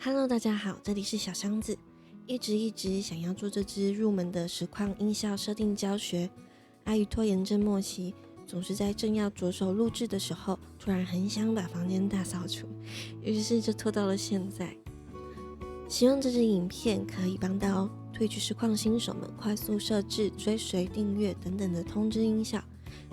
Hello， 大家好，这里是小箱子。一直想要做这支入门的实况音效设定教学，碍于拖延症末期，总是在正要着手录制的时候，突然很想把房间大扫除，于是就拖到了现在。希望这支影片可以帮到Twitch实况新手们快速设置、追随、订阅等等的通知音效。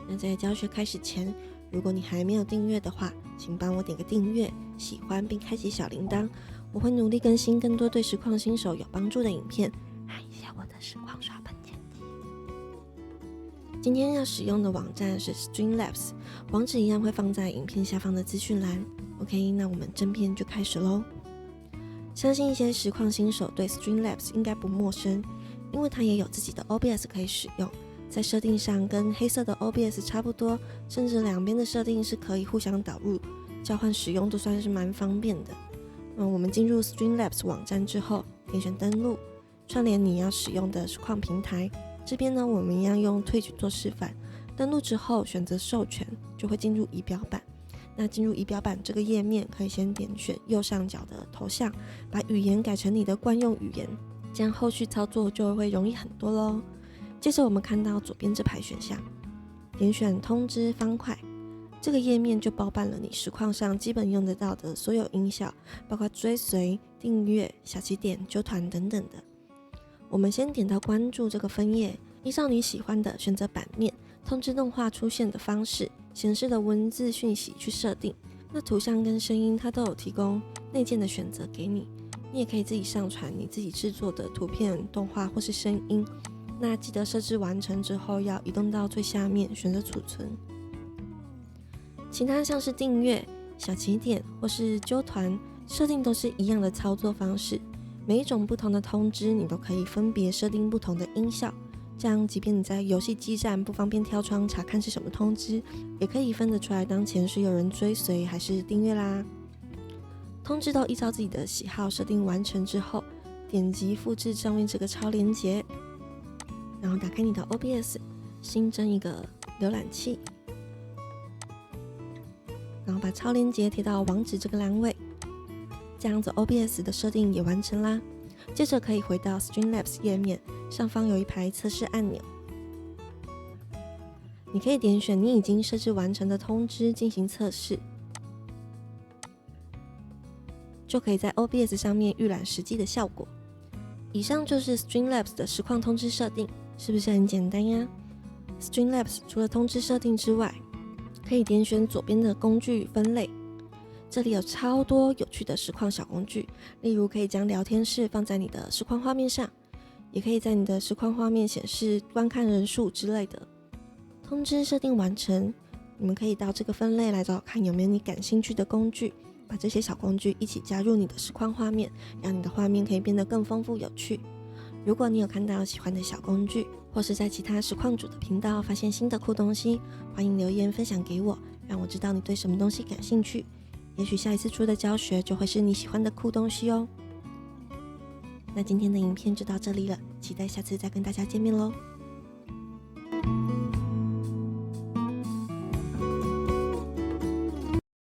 那在教学开始前，如果你还没有订阅的话，请帮我点个订阅、喜欢并开启小铃铛。我会努力更新更多对实况新手有帮助的影片，按一下我的实况刷本键击。今天要使用的网站是 Streamlabs， 网址一样会放在影片下方的资讯栏。OK， 那我们正片就开始咯。相信一些实况新手对 Streamlabs 应该不陌生，因为它也有自己的 OBS 可以使用，在设定上跟黑色的 OBS 差不多，甚至两边的设定是可以互相导入，交换使用都算是蛮方便的。我们进入 Streamlabs 网站之后，点选登录，串联你要使用的实况平台。这边呢，我们一样用 Twitch 做示范。登录之后，选择授权，就会进入仪表板。那进入仪表板这个页面，可以先点选右上角的头像，把语言改成你的惯用语言，这样后续操作就会容易很多咯。接着我们看到左边这排选项，点选通知方块。这个页面就包办了你实况上基本用得到的所有音效，包括追随、订阅、小起点、揪团等等的。我们先点到关注这个分页，依照你喜欢的选择版面、通知动画出现的方式、显示的文字讯息去设定。那图像跟声音它都有提供内建的选择给你，你也可以自己上传你自己制作的图片、动画或是声音。那记得设置完成之后要移动到最下面选择储存。其他像是订阅、小起点或是揪团设定都是一样的操作方式，每一种不同的通知你都可以分别设定不同的音效，这样即便你在游戏基站不方便跳窗查看是什么通知，也可以分得出来当前是有人追随还是订阅啦。通知都依照自己的喜好设定完成之后，点击复制上面这个超连结，然后打开你的 OBS， 新增一个浏览器，然后把超链接贴到网址这个栏位，这样子 OBS 的设定也完成啦。接着可以回到 Streamlabs 页面，上方有一排测试按钮，你可以点选你已经设置完成的通知进行测试，就可以在 OBS 上面预览实际的效果。以上就是 Streamlabs 的实况通知设定，是不是很简单呀？ Streamlabs 除了通知设定之外，可以点选左边的工具分类，这里有超多有趣的实况小工具，例如可以将聊天室放在你的实况画面上，也可以在你的实况画面显示观看人数之类的。通知设定完成，你们可以到这个分类来找看有没有你感兴趣的工具，把这些小工具一起加入你的实况画面，让你的画面可以变得更丰富有趣。如果你有看到喜欢的小工具，或是在其他实况主的频道发现新的酷东西，欢迎留言分享给我，让我知道你对什么东西感兴趣，也许下一次出的教学就会是你喜欢的酷东西哦。那今天的影片就到这里了，期待下次再跟大家见面咯。